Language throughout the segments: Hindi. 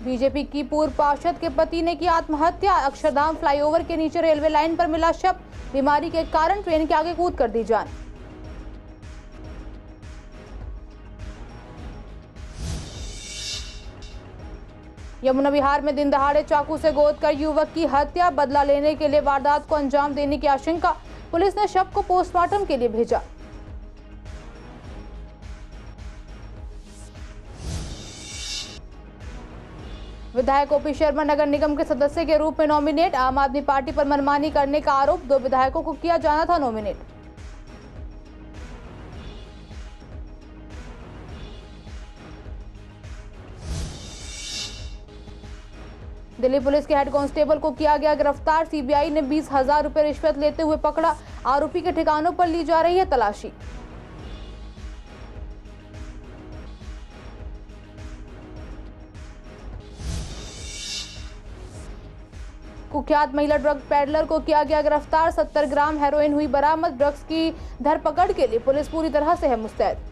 बीजेपी की पूर्व पार्षद के पति ने की आत्महत्या। अक्षरधाम फ्लाईओवर के नीचे रेलवे लाइन पर मिला शव। बीमारी के कारण ट्रेन के आगे कूद कर दी जान। यमुना विहार में दिन दहाड़े चाकू से गोद कर युवक की हत्या। बदला लेने के लिए वारदात को अंजाम देने की आशंका। पुलिस ने शव को पोस्टमार्टम के लिए भेजा। विधायक ओपी शर्मा नगर निगम के सदस्य के रूप में नॉमिनेट। आम आदमी पार्टी पर मनमानी करने का आरोप। 2 विधायकों को किया जाना था नॉमिनेट। दिल्ली पुलिस के हेड कांस्टेबल को किया गया गिरफ्तार। सीबीआई ने 20,000 रुपए रिश्वत लेते हुए पकड़ा। आरोपी के ठिकानों पर ली जा रही है तलाशी। कुख्यात महिला ड्रग पेडलर को किया गया गिरफ्तार। 70 ग्राम हेरोइन हुई बरामद। ड्रग्स की धरपकड़ के लिए पुलिस पूरी तरह से है मुस्तैद।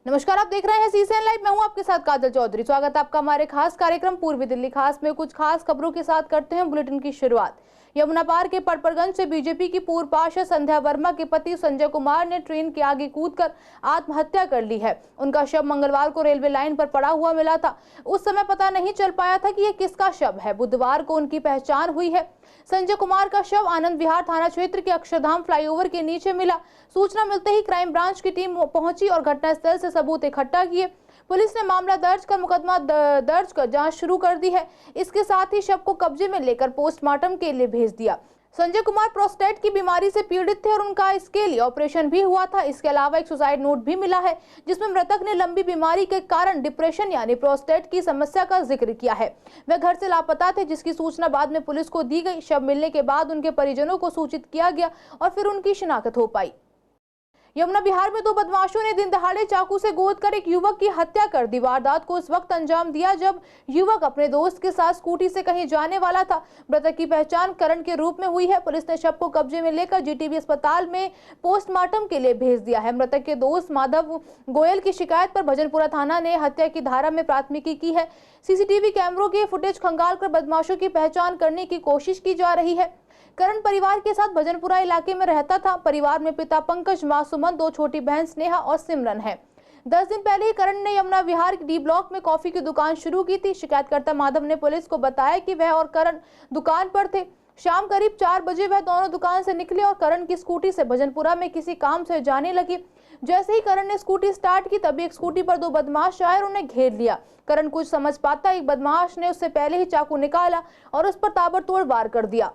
नमस्कार, आप देख रहे हैं सीसीएन लाइव। मैं हूं आपके साथ काजल चौधरी। स्वागत है आपका हमारे खास कार्यक्रम पूर्वी दिल्ली खास में। कुछ खास खबरों के साथ करते हैं बुलेटिन की शुरुआत। यमुना पार के परपरगंज से बीजेपी की पूर्व पार्षद संध्या वर्मा के पति संजय कुमार ने ट्रेन के आगे कूदकर आत्महत्या कर ली है। उनका शव मंगलवार को रेलवे लाइन पर पड़ा हुआ मिला था। उस समय पता नहीं चल पाया था कि यह किसका शव है। बुधवार को उनकी पहचान हुई है। संजय कुमार का शव आनंद विहार थाना क्षेत्र के अक्षरधाम फ्लाईओवर के नीचे मिला। सूचना मिलते ही क्राइम ब्रांच की टीम पहुंची और घटनास्थल से सबूत इकट्ठा किए। पुलिस ने मामला दर्ज कर मुकदमा दर्ज कर जांच शुरू कर दी है। इसके साथ ही शव को कब्जे में लेकर पोस्टमार्टम के लिए भेज दिया। संजय कुमार प्रोस्टेट की बीमारी से पीड़ित थे और उनका इसके लिए ऑपरेशन भी हुआ था। इसके अलावा एक सुसाइड नोट भी मिला है जिसमें मृतक ने लंबी बीमारी के कारण डिप्रेशन यानी प्रोस्टेट की समस्या का जिक्र किया है। वे घर से लापता थे जिसकी सूचना बाद में पुलिस को दी गई। शव मिलने के बाद उनके परिजनों को सूचित किया गया और फिर उनकी शिनाख्त हो पाई। यमुना विहार में 2 बदमाशों ने दिन दहाड़े चाकू से गोद कर एक युवक की हत्या कर दी। वारदात को उस वक्त अंजाम दिया जब युवक अपने दोस्त के साथ स्कूटी से कहीं जाने वाला था। मृतक की पहचान करण के रूप में हुई है। पुलिस ने शव को कब्जे में लेकर जीटीबी अस्पताल में पोस्टमार्टम के लिए भेज दिया है। मृतक के दोस्त माधव गोयल की शिकायत पर भजनपुरा थाना ने हत्या की धारा में प्राथमिकी की है। सीसीटीवी कैमरों के फुटेज खंगाल कर बदमाशों की पहचान करने की कोशिश की जा रही है। करण परिवार के साथ भजनपुरा इलाके में रहता था। परिवार में पिता पंकज, मां सुमन, 2 छोटी बहन स्नेहा और सिमरन है। 10 दिन पहले ही करण ने यमुना विहार डी ब्लॉक में कॉफी की दुकान शुरू की थी। शिकायतकर्ता माधव ने पुलिस को बताया कि वह और करण दुकान पर थे। शाम करीब 4 बजे वह दोनों दुकान से निकले और करण की स्कूटी से भजनपुरा में किसी काम से जाने लगी। जैसे ही करण ने स्कूटी स्टार्ट की तभी एक स्कूटी पर 2 बदमाश आए और उन्हें घेर लिया। करण कुछ समझ पाता एक बदमाश ने उससे पहले ही चाकू निकाला और उस पर ताबड़तोड़ वार कर दिया।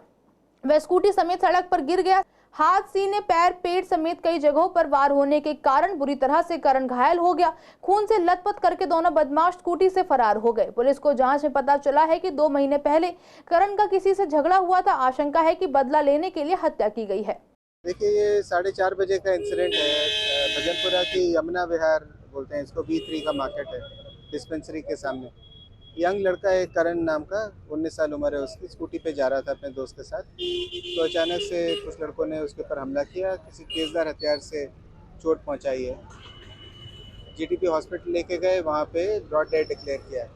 वह स्कूटी समेत सड़क पर गिर गया। हाथ, सीने, पैर, पेट समेत कई जगहों पर वार होने के कारण बुरी तरह से करण घायल हो गया। खून से लथपथ करके दोनों बदमाश स्कूटी से फरार हो गए। पुलिस को जांच में पता चला है कि 2 महीने पहले करण का किसी से झगड़ा हुआ था। आशंका है कि बदला लेने के लिए हत्या की गई है। देखिए, ये 4:30 बजे का इंसिडेंट है। भजनपुरा की यमुना विहार बोलते हैं इसको, B3 का मार्केट है, डिस्पेंसरी के सामने। यंग लड़का है करण नाम का, 19 साल उम्र है उसकी। स्कूटी पे जा रहा था अपने दोस्त के साथ, तो अचानक से कुछ लड़कों ने उसके ऊपर हमला किया। किसी तेज़दार हथियार से चोट पहुंचाई है। जीटीबी हॉस्पिटल लेके गए, वहाँ पे ब्रॉड डेड डिक्लेयर किया है।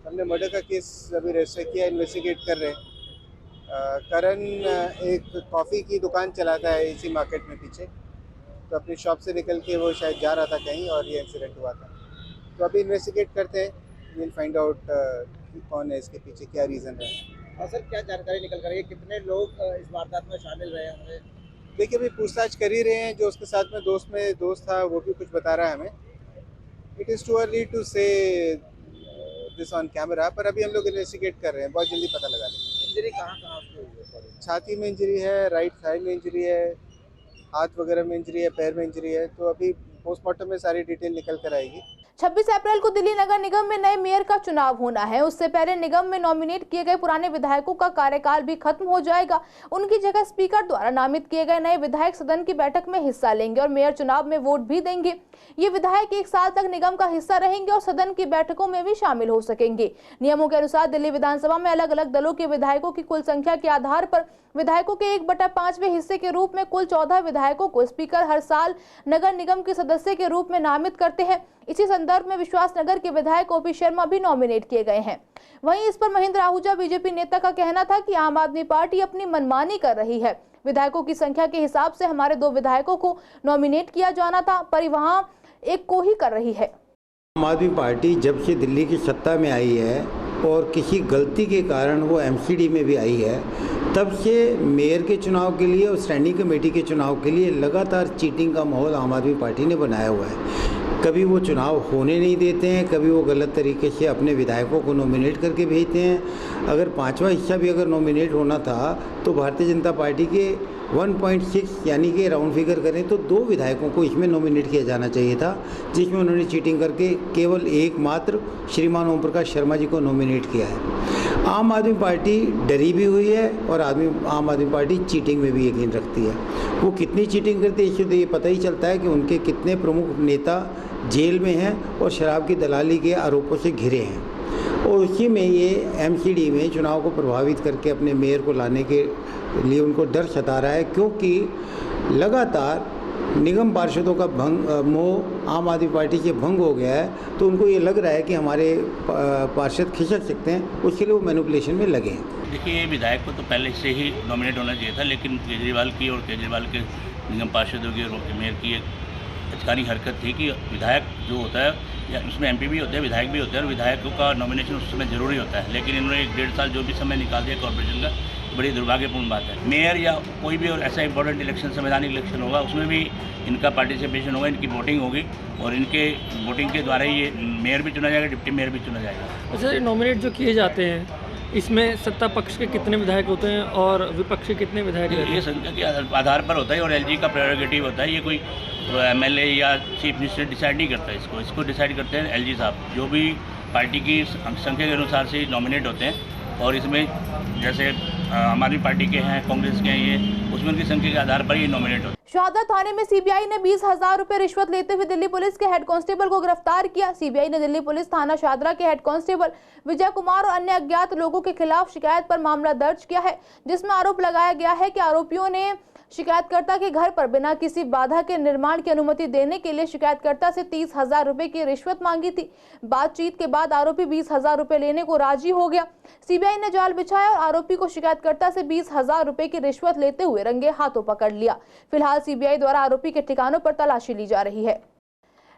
हमने मर्डर का केस अभी रजिस्टर किया, इन्वेस्टिगेट कर रहे हैं। करण एक कॉफ़ी की दुकान चलाता है इसी मार्केट में पीछे, तो अपनी शॉप से निकल के वो शायद जा रहा था कहीं और ये इंसिडेंट हुआ था। तो अभी इन्वेस्टिगेट करते हैं, विल फाइंड आउट कौन है इसके पीछे, क्या रीज़न है। और सर, क्या जानकारी निकल कर रही है, कितने लोग इस वारदात में शामिल रहे होंगे? देखिए, अभी पूछताछ कर ही रहे हैं। जो उसके साथ में दोस्त था वो भी कुछ बता रहा है हमें। It is too early to say this on camera, पर अभी हम लोग इन्वेस्टिगेट कर रहे हैं, बहुत जल्दी पता लगा लेंगे। इंजरी कहाँ उसको हुई है? छाती में इंजरी है, राइट थाई में इंजरी है, हाथ वगैरह में इंजरी है, पैर में इंजरी है। तो अभी पोस्टमार्टम में सारी डिटेल निकल कर आएगी। 26 अप्रैल को दिल्ली नगर निगम में नए मेयर का चुनाव होना है। उससे पहले निगम में नॉमिनेट किए गए पुराने विधायकों का कार्यकाल भी खत्म हो जाएगा। उनकी जगह स्पीकर द्वारा नामित किए गए नए विधायक सदन की बैठक में हिस्सा लेंगे और मेयर चुनाव में वोट भी देंगे। ये विधायक 1 साल तक निगम का हिस्सा रहेंगे और सदन की बैठकों में भी शामिल हो सकेंगे। नियमों के अनुसार दिल्ली विधानसभा में अलग अलग दलों के विधायकों की कुल संख्या के आधार पर विधायकों के 1/5वें हिस्से के रूप में कुल 14 विधायकों को स्पीकर हर साल नगर निगम के सदस्य के रूप में नामित करते हैं। इसी संदर्भ में विश्वास नगर के विधायक ओपी शर्मा भी नॉमिनेट किए गए हैं। वहीं इस पर महेंद्र आहूजा बीजेपी नेता का कहना था कि आम आदमी पार्टी अपनी मनमानी कर रही है। विधायकों की संख्या के हिसाब से हमारे 2 विधायकों को नॉमिनेट किया जाना था, पर वहां एक को ही कर रही है। आम आदमी पार्टी जब से दिल्ली की सत्ता में आई है और किसी गलती के कारण वो एमसीडी में भी आई है, तब से मेयर के चुनाव के लिए और स्टैंडिंग कमेटी के चुनाव के लिए लगातार चीटिंग का माहौल आम आदमी पार्टी ने बनाया हुआ है। कभी वो चुनाव होने नहीं देते हैं, कभी वो गलत तरीके से अपने विधायकों को नॉमिनेट करके भेजते हैं। अगर 5वां हिस्सा भी अगर नॉमिनेट होना था तो भारतीय जनता पार्टी के 1.6 यानी कि राउंड फिगर करें तो 2 विधायकों को इसमें नॉमिनेट किया जाना चाहिए था, जिसमें उन्होंने चीटिंग करके केवल एकमात्र श्रीमान ओम प्रकाश शर्मा जी को नॉमिनेट किया है। आम आदमी पार्टी डरी भी हुई है और आम आदमी पार्टी चीटिंग में भी यकीन रखती है। वो कितनी चीटिंग करती है इससे तो ये पता ही चलता है कि उनके कितने प्रमुख नेता जेल में हैं और शराब की दलाली के आरोपों से घिरे हैं। और उसी में ये एमसीडी में चुनाव को प्रभावित करके अपने मेयर को लाने के लिए उनको डर सता रहा है, क्योंकि लगातार निगम पार्षदों का मोह आम आदमी पार्टी से भंग हो गया है। तो उनको ये लग रहा है कि हमारे पार्षद खिसक सकते हैं, उसके लिए वो मैनिपुलेशन में लगे हैं। देखिए, विधायक को तो पहले से ही नॉमिनेट होना चाहिए था, लेकिन केजरीवाल की और केजरीवाल के निगम पार्षदों की और मेयर की एक अचकारी हरकत थी कि विधायक जो होता है या उसमें एमपी भी होते हैं, विधायक भी होते हैं और विधायकों का नॉमिनेशन उस समय जरूरी होता है, लेकिन इन्होंने 1.5 साल जो भी समय निकाल दिया कॉर्पोरेशन का, बड़ी दुर्भाग्यपूर्ण बात है। मेयर या कोई भी और ऐसा इंपॉर्टेंट इलेक्शन, संवैधानिक इलेक्शन होगा, उसमें भी इनका पार्टिसिपेशन होगा, इनकी वोटिंग होगी और इनके वोटिंग के द्वारा ही ये मेयर भी चुना जाएगा, डिप्टी मेयर भी चुना जाएगा। अच्छा, नॉमिनेट जो किए जाते हैं इसमें सत्ता पक्ष के कितने विधायक होते हैं और विपक्ष के कितने विधायक रहते हैं? ये संख्या के आधार पर होता है और एलजी का प्रेरोगेटिव होता है। ये कोई एमएलए या चीफ मिनिस्टर डिसाइड नहीं करता है, इसको डिसाइड करते हैं एलजी साहब, जो भी पार्टी की संख्या के अनुसार से नॉमिनेट होते हैं। और इसमें जैसे हमारी पार्टी के हैं, कांग्रेस के हैं, ये उसमें उनकी संख्या के आधार पर ये नॉमिनेट होते हैं। शाहदा थाने में सीबीआई ने 20,000 रुपए रिश्वत लेते हुए दिल्ली पुलिस के हेड कांस्टेबल को गिरफ्तार किया। सीबीआई ने दिल्ली पुलिस थाना शाहदरा के हेड कांस्टेबल विजय कुमार और अन्य अज्ञात लोगों के खिलाफ शिकायत पर मामला दर्ज किया है, जिसमें आरोप लगाया गया है कि आरोपियों ने शिकायतकर्ता के घर पर बिना किसी बाधा के निर्माण की अनुमति देने के लिए शिकायतकर्ता से 30,000 रुपए की रिश्वत मांगी थी। बातचीत के बाद आरोपी 20,000 रुपए लेने को राजी हो गया। सीबीआई ने जाल बिछाया और आरोपी को शिकायतकर्ता से 20,000 रुपए की रिश्वत लेते हुए रंगे हाथों पकड़ लिया। फिलहाल सीबीआई द्वारा आरोपी के ठिकानों पर तलाशी ली जा रही है।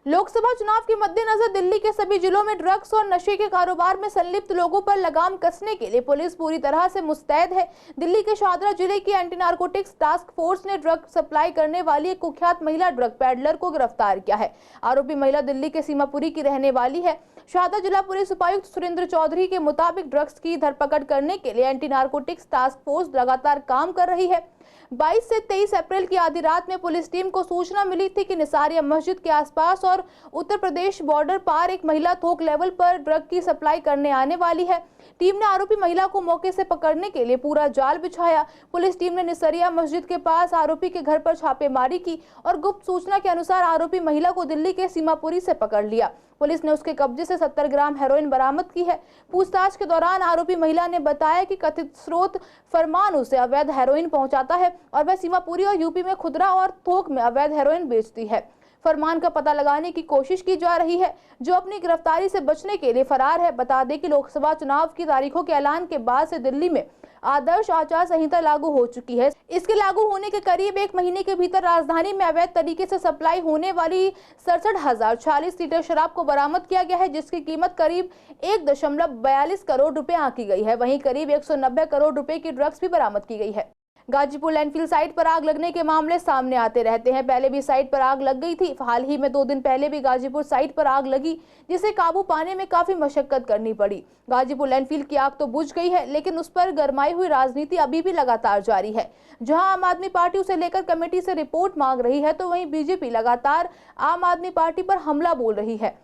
लोकसभा चुनाव के मद्देनजर दिल्ली के सभी जिलों में ड्रग्स और नशे के कारोबार में संलिप्त लोगों पर लगाम कसने के लिए पुलिस पूरी तरह से मुस्तैद है। दिल्ली के शाहदरा जिले की एंटी नार्कोटिक्स टास्क फोर्स ने ड्रग सप्लाई करने वाली एक कुख्यात महिला ड्रग पैडलर को गिरफ्तार किया है। आरोपी महिला दिल्ली के सीमापुरी की रहने वाली है। शाहदरा जिला पुलिस उपायुक्त सुरेंद्र चौधरी के मुताबिक ड्रग्स की धरपकड़ करने के लिए एंटी नार्कोटिक्स टास्क फोर्स लगातार काम कर रही है। 22 से 23 अप्रैल की आधी रात में पुलिस टीम को सूचना मिली थी कि निसारिया मस्जिद के आसपास और उत्तर प्रदेश बॉर्डर पार एक महिला थोक लेवल पर ड्रग की सप्लाई करने आने वाली है। टीम ने आरोपी महिला को मौके से पकड़ने के लिए पूरा जाल बिछाया। पुलिस टीम ने निसारिया मस्जिद के पास आरोपी के घर पर छापेमारी की और गुप्त सूचना के अनुसार आरोपी महिला को दिल्ली के सीमापुरी से पकड़ लिया। पुलिस ने उसके कब्जे से 70 ग्राम हेरोइन बरामद की है। पूछताछ के दौरान आरोपी महिला ने बताया कि कथित स्रोत फरमान उसे अवैध हेरोइन पहुंचाता है और वह सीमापुरी और यूपी में खुदरा और थोक में अवैध हेरोइन बेचती है। फरमान का पता लगाने की कोशिश की जा रही है, जो अपनी गिरफ्तारी से बचने के लिए फरार है। बता दें कि लोकसभा चुनाव की तारीखों के ऐलान के बाद से दिल्ली में आदर्श आचार संहिता लागू हो चुकी है। इसके लागू होने के करीब 1 महीने के भीतर राजधानी में अवैध तरीके से सप्लाई होने वाली 67,046 लीटर शराब को बरामद किया गया है, जिसकी कीमत करीब 1.42 करोड़ रुपए आंकी गई है। वहीं करीब 190 करोड़ रुपए की ड्रग्स भी बरामद की गई है। गाजीपुर लैंडफिल साइट पर आग लगने के मामले सामने आते रहते हैं। पहले भी साइट पर आग लग गई थी। हाल ही में 2 दिन पहले भी गाजीपुर साइट पर आग लगी, जिसे काबू पाने में काफी मशक्कत करनी पड़ी। गाजीपुर लैंडफिल की आग तो बुझ गई है, लेकिन उस पर गरमाई हुई राजनीति अभी भी लगातार जारी है। जहां आम आदमी पार्टी उसे लेकर कमेटी से रिपोर्ट मांग रही है, तो वहीं बीजेपी लगातार आम आदमी पार्टी पर हमला बोल रही है।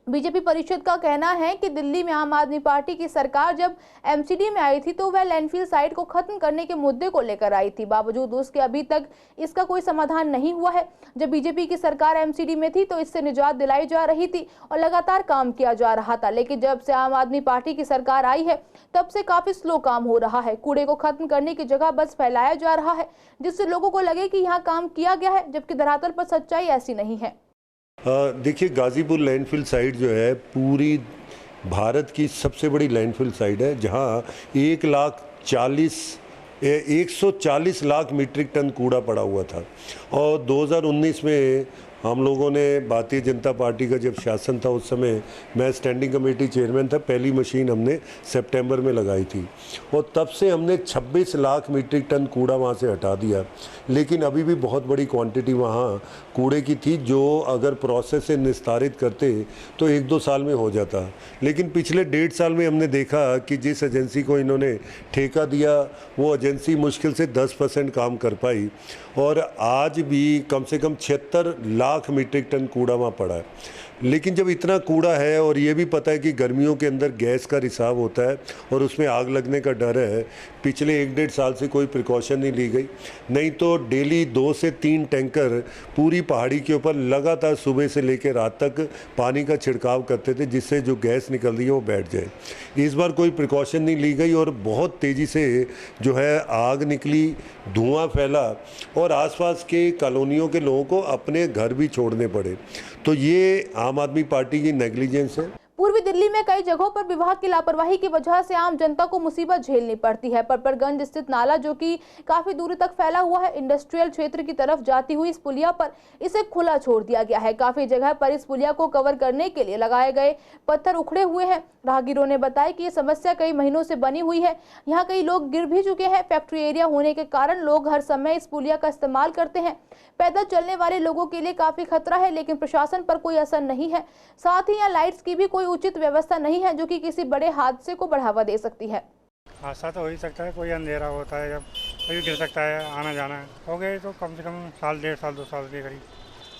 बीजेपी परिषद का कहना है कि दिल्ली में आम आदमी पार्टी की सरकार जब एमसीडी में आई थी तो वह लैंडफिल साइट को खत्म करने के मुद्दे को लेकर आई थी। बावजूद उसके अभी तक इसका कोई समाधान नहीं हुआ है। जब बीजेपी की सरकार एमसीडी में थी तो इससे निजात दिलाई जा रही थी और लगातार काम किया जा रहा था, लेकिन जब से आम आदमी पार्टी की सरकार आई है तब से काफी स्लो काम हो रहा है। कूड़े को खत्म करने की जगह बस फैलाया जा रहा है, जिससे लोगों को लगे कि यहाँ काम किया गया है, जबकि धरातल पर सच्चाई ऐसी नहीं है। देखिए, गाजीपुर लैंडफिल साइट जो है पूरी भारत की सबसे बड़ी लैंडफिल साइट है, जहां 140 लाख मीट्रिक टन कूड़ा पड़ा हुआ था। और 2019 में हम लोगों ने, भारतीय जनता पार्टी का जब शासन था उस समय मैं स्टैंडिंग कमेटी चेयरमैन था, पहली मशीन हमने सितंबर में लगाई थी और तब से हमने 26 लाख मीट्रिक टन कूड़ा वहाँ से हटा दिया। लेकिन अभी भी बहुत बड़ी क्वांटिटी वहाँ कूड़े की थी, जो अगर प्रोसेस से निस्तारित करते तो 1-2 साल में हो जाता। लेकिन पिछले 1.5 साल में हमने देखा कि जिस एजेंसी को इन्होंने ठेका दिया वो एजेंसी मुश्किल से 10% काम कर पाई और आज भी कम से कम 76 लाख मीट्रिक टन कूड़ा वहाँ पड़ा है। लेकिन जब इतना कूड़ा है और ये भी पता है कि गर्मियों के अंदर गैस का रिसाव होता है और उसमें आग लगने का डर है, पिछले 1-1.5 साल से कोई प्रिकॉशन नहीं ली गई। नहीं तो डेली 2 से 3 टैंकर पूरी पहाड़ी के ऊपर लगातार सुबह से लेकर रात तक पानी का छिड़काव करते थे, जिससे जो गैस निकल रही है वो बैठ जाए। इस बार कोई प्रिकॉशन नहीं ली गई और बहुत तेज़ी से जो है आग निकली, धुआं फैला और आसपास के कॉलोनियों के लोगों को अपने घर भी छोड़ने पड़े। तो ये आम आदमी पार्टी की नेग्लिजेंस है। पूर्वी दिल्ली में कई जगहों पर विभाग की लापरवाही की वजह से आम जनता को मुसीबत झेलनी पड़ती है। परपरगंज स्थित नाला, जो कि काफी दूरी तक फैला हुआ है, इंडस्ट्रियल क्षेत्र की तरफ जाती हुई इस पुलिया पर इसे खुला छोड़ दिया गया है। काफी जगह पर इस पुलिया को कवर करने के लिए लगाए गए पत्थर उखड़े हुए हैं। राहगीरों ने बताया कि ये समस्या कई महीनों से बनी हुई है। यहाँ कई लोग गिर भी चुके हैं। फैक्ट्री एरिया होने के कारण लोग हर समय इस पुलिया का इस्तेमाल करते हैं। पैदल चलने वाले लोगों के लिए काफी खतरा है, लेकिन प्रशासन पर कोई असर नहीं है। साथ ही यहाँ लाइट्स की भी कोई उचित व्यवस्था नहीं है, जो कि किसी बड़े हादसे को बढ़ावा दे सकती है। हादसा तो हो ही सकता है, कोई अंधेरा होता है, जब कोई गिर सकता है, आना जाना हो गए तो कम से कम 1.5 साल 2 साल के करीब।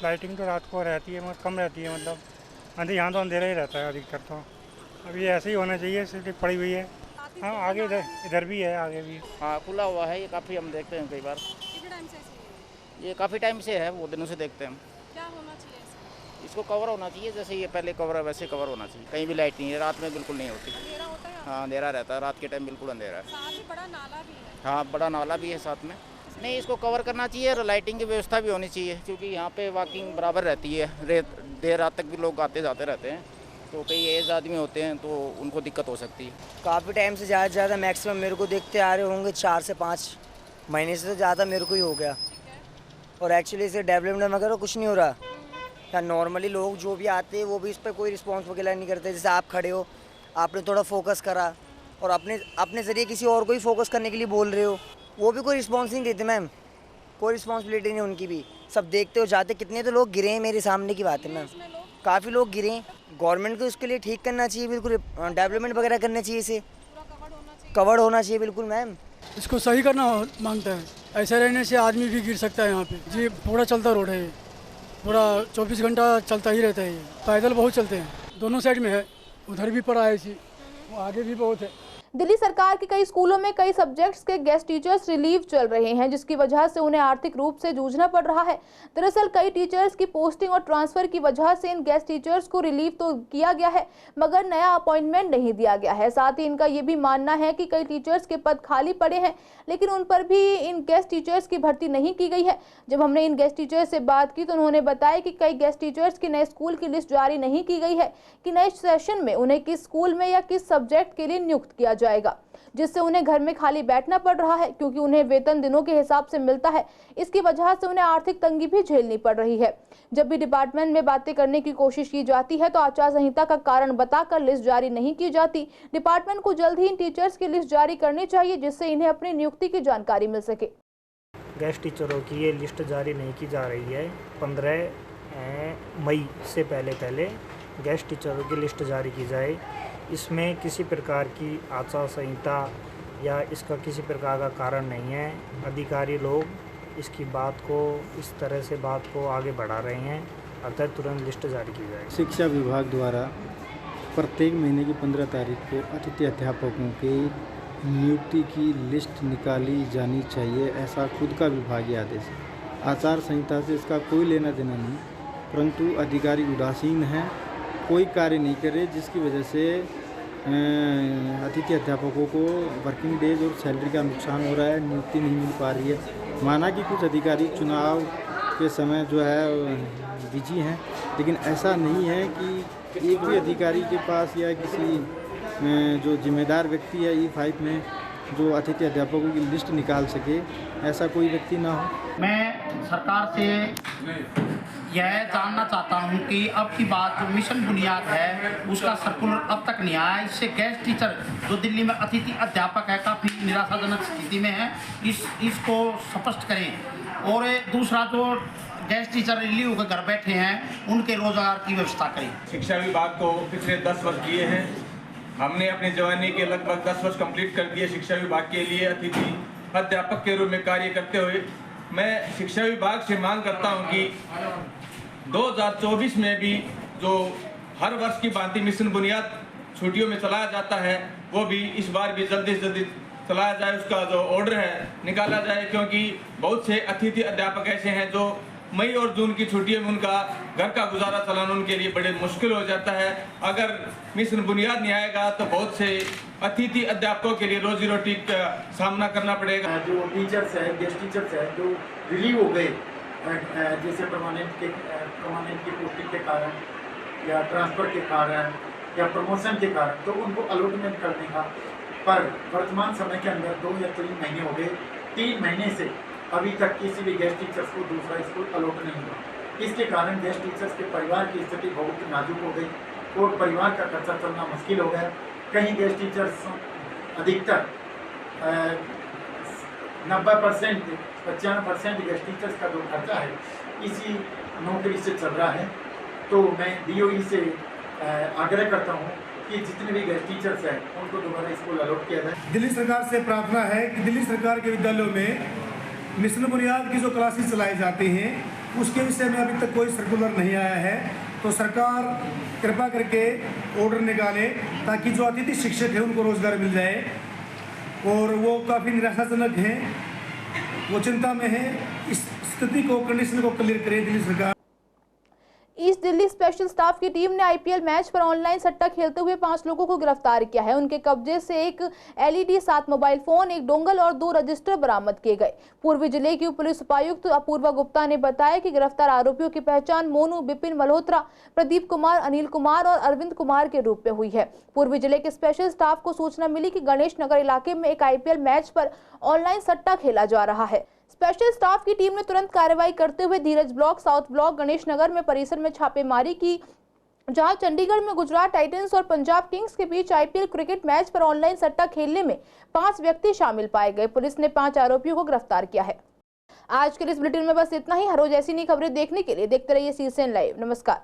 लाइटिंग तो रात को रहती है मगर कम रहती है, मतलब यहाँ तो अंधेरा ही रहता है अधिकतर। तो अब ये ऐसे ही होना चाहिए, सिर्फ पड़ी हुई है। हाँ, आगे इधर भी है, आगे भी। हाँ, खुला हुआ है ये, काफ़ी हम देखते हैं कई बार। कितने टाइम से ये काफ़ी टाइम से है, वो दिनों से देखते हैं हम। क्या होना चाहिए इसको कवर होना चाहिए, जैसे ये पहले कवर है वैसे कवर होना चाहिए। कहीं भी लाइट नहीं है, रात में बिल्कुल नहीं होती। अंधेरा होता है? हाँ, अंधेरा रहता है, रात के टाइम बिल्कुल अंधेरा है। साथ ही बड़ा नाला भी है। हाँ, बड़ा नाला भी है साथ में। नहीं, इसको कवर करना चाहिए और लाइटिंग की व्यवस्था भी होनी चाहिए, क्योंकि यहाँ पे वॉकिंग बराबर रहती है। देर रात तक भी लोग आते जाते रहते हैं, तो कई एज आदमी होते हैं तो उनको दिक्कत हो सकती है। काफ़ी टाइम से ज़्यादा मैक्सिमम मेरे को देखते आ रहे होंगे 4 से 5 महीने से तो ज़्यादा मेरे को ही हो गया। और एक्चुअली इसे डेवलपमेंट वगैरह कुछ नहीं हो रहा। या नॉर्मली लोग जो भी आते हैं वो भी इस पर कोई रिस्पॉन्स वगैरह नहीं करते। जैसे आप खड़े हो, आपने थोड़ा फोकस करा और अपने ज़रिए किसी और को ही फोकस करने के लिए बोल रहे हो, वो भी कोई रिस्पॉन्स नहीं देते। मैम, कोई रिस्पॉन्सिबिलिटी नहीं उनकी भी, सब देखते हो जाते। कितने तो लोग गिरे हैं, मेरे सामने की बात है मैम, काफ़ी लोग गिरे हैं। गवर्नमेंट को इसके लिए ठीक करना चाहिए, बिल्कुल डेवलपमेंट वगैरह करना चाहिए, इसे कवर्ड होना चाहिए बिल्कुल। मैम, इसको सही करना मांगता है। ऐसा रहने से आदमी भी गिर सकता है। यहाँ पे जी पूरा चलता रोड है, पूरा 24 घंटा चलता ही रहता है। पैदल बहुत चलते हैं, दोनों साइड में है, उधर भी पड़ा है, वो आगे भी बहुत है। दिल्ली सरकार के कई स्कूलों में कई सब्जेक्ट्स के गेस्ट टीचर्स रिलीव चल रहे हैं, जिसकी वजह से उन्हें आर्थिक रूप से जूझना पड़ रहा है। दरअसल कई टीचर्स की पोस्टिंग और ट्रांसफर की वजह से इन गेस्ट टीचर्स को रिलीव तो किया गया है, मगर नया अपॉइंटमेंट नहीं दिया गया है। साथ ही इनका ये भी मानना है कि कई टीचर्स के पद खाली पड़े हैं, लेकिन उन पर भी इन गेस्ट टीचर्स की भर्ती नहीं की गई है। जब हमने इन गेस्ट टीचर्स से बात की तो उन्होंने बताया कि कई गेस्ट टीचर्स की नए स्कूल की लिस्ट जारी नहीं की गई है कि नए सेशन में उन्हें किस स्कूल में या किस सब्जेक्ट के लिए नियुक्त किया जाएगा, जिससे उन्हें घर में खाली बैठना पड़ रहा है, क्योंकि उन्हें वेतन दिनों के हिसाब से मिलता है। इसकी वजह से उन्हें आर्थिक तंगी भी झेलनी पड़ रही है। जब भी डिपार्टमेंट में बातें करने की कोशिश की जाती है तो आचार संहिता का कारण बताकर लिस्ट जारी नहीं की जाती। डिपार्टमेंट को जल्द ही इन टीचर्स की लिस्ट जारी करनी चाहिए, जिससे इन्हें अपनी नियुक्ति की जानकारी मिल सके। गेस्ट टीचरों की ये लिस्ट जारी नहीं की जा रही है। 15 मई से पहले गेस्ट टीचरों की लिस्ट जारी की जाए। इसमें किसी प्रकार की आचार संहिता या इसका किसी प्रकार का कारण नहीं है। अधिकारी लोग इसकी बात को इस तरह से बात को आगे बढ़ा रहे हैं। आता है तुरंत लिस्ट जारी की जाएगी। शिक्षा विभाग द्वारा प्रत्येक महीने की 15 तारीख को अतिथि अध्यापकों के नियुक्ति की लिस्ट निकाली जानी चाहिए, ऐसा खुद का विभागीय आदेश है। आचार संहिता से इसका कोई लेना देना नहीं, परंतु अधिकारी उदासीन हैं, कोई कार्य नहीं कर रहे, जिसकी वजह से अतिथि अध्यापकों को वर्किंग डेज और सैलरी का नुकसान हो रहा है, नियुक्ति नहीं मिल पा रही है। माना कि कुछ अधिकारी चुनाव के समय जो है बिजी हैं, लेकिन ऐसा नहीं है कि एक भी अधिकारी के पास या किसी जो जिम्मेदार व्यक्ति है E5 में जो अतिथि अध्यापकों की लिस्ट निकाल सके, ऐसा कोई व्यक्ति ना हो। मैं सरकार से यह जानना चाहता हूं कि अब की बात जो मिशन बुनियाद है उसका सर्कुलर अब तक नहीं आया। इससे गेस्ट टीचर जो दिल्ली में अतिथि अध्यापक है काफ़ी निराशाजनक स्थिति में है, इसको स्पष्ट करें। और दूसरा जो गेस्ट टीचर रिलीव होकर घर बैठे हैं उनके रोजगार की व्यवस्था करें। शिक्षा विभाग को पिछले 10 वर्ष किए हैं, हमने अपनी जवानी के लगभग 10 वर्ष कंप्लीट कर दिए शिक्षा विभाग के लिए अतिथि अध्यापक के रूप में कार्य करते हुए। मैं शिक्षा विभाग से मांग करता हूं कि 2024 में भी जो हर वर्ष की भांति मिशन बुनियाद छुट्टियों में चलाया जाता है वो भी इस बार भी जल्दी से जल्दी चलाया जाए, उसका जो ऑर्डर है निकाला जाए, क्योंकि बहुत से अतिथि अध्यापक ऐसे हैं जो मई और जून की छुट्टियों में उनका घर का गुजारा चलाना उनके लिए बड़े मुश्किल हो जाता है। अगर मिशन बुनियाद नहीं आएगा तो बहुत से अतिथि अध्यापकों के लिए रोजी रोटी का सामना करना पड़ेगा। जो टीचर्स है, गेस्ट टीचर्स है जो रिलीव हो गए, जैसे परमानेंट की पोस्टिंग के कारण या ट्रांसफ़र के कारण या प्रमोशन के कारण, तो उनको अलॉटमेंट करने का, पर वर्तमान समय के अंदर 2 या 3 महीने हो गए, 3 महीने से अभी तक किसी भी गेस्ट टीचर्स को दूसरा स्कूल अलॉट नहीं हुआ। इसके कारण गेस्ट टीचर्स के परिवार की स्थिति बहुत नाजुक हो गई और परिवार का खर्चा चलना मुश्किल हो गया। कहीं गेस्ट टीचर्स अधिकतर 90% 95% गेस्ट टीचर्स का जो खर्चा है इसी नौकरी से चल रहा है। तो मैं DOE से आग्रह करता हूँ कि जितने भी गेस्ट टीचर्स हैं उनको दोबारा स्कूल अलॉट किया जाए। दिल्ली सरकार से प्रार्थना है कि दिल्ली सरकार के विद्यालयों में मिशन बुनियाद की जो क्लासेस चलाई जाती हैं उसके विषय में अभी तक कोई सर्कुलर नहीं आया है, तो सरकार कृपा करके ऑर्डर निकाले ताकि जो अतिथि शिक्षक हैं उनको रोजगार मिल जाए। और वो काफ़ी निराशाजनक हैं, वो चिंता में हैं, इस स्थिति को, कंडीशन को क्लियर करे दिल्ली सरकार। ईस्ट दिल्ली स्पेशल स्टाफ की टीम ने IPL मैच पर ऑनलाइन सट्टा खेलते हुए 5 लोगों को गिरफ्तार किया है। उनके कब्जे से एक LED, 7 मोबाइल फोन, एक डोंगल और 2 रजिस्टर बरामद किए गए। पूर्वी जिले की पुलिस उपायुक्त अपूर्वा गुप्ता ने बताया कि गिरफ्तार आरोपियों की पहचान मोनू, बिपिन मल्होत्रा, प्रदीप कुमार, अनिल कुमार और अरविंद कुमार के रूप में हुई है। पूर्वी जिले के स्पेशल स्टाफ को सूचना मिली कि गणेश नगर इलाके में एक IPL मैच पर ऑनलाइन सट्टा खेला जा रहा है। स्पेशल स्टाफ की टीम ने तुरंत कार्रवाई करते हुए धीरज block, south block, Ganesh Nagar में परिसर में छापेमारी की, जहां चंडीगढ़ में गुजरात टाइटंस और पंजाब किंग्स के बीच IPL क्रिकेट मैच पर ऑनलाइन सट्टा खेलने में 5 व्यक्ति शामिल पाए गए। पुलिस ने 5 आरोपियों को गिरफ्तार किया है। आज के इस बुलेटिन में बस इतना ही। हर रोज ऐसी नई खबरें देखने के लिए देखते रहिए CCN लाइव। नमस्कार।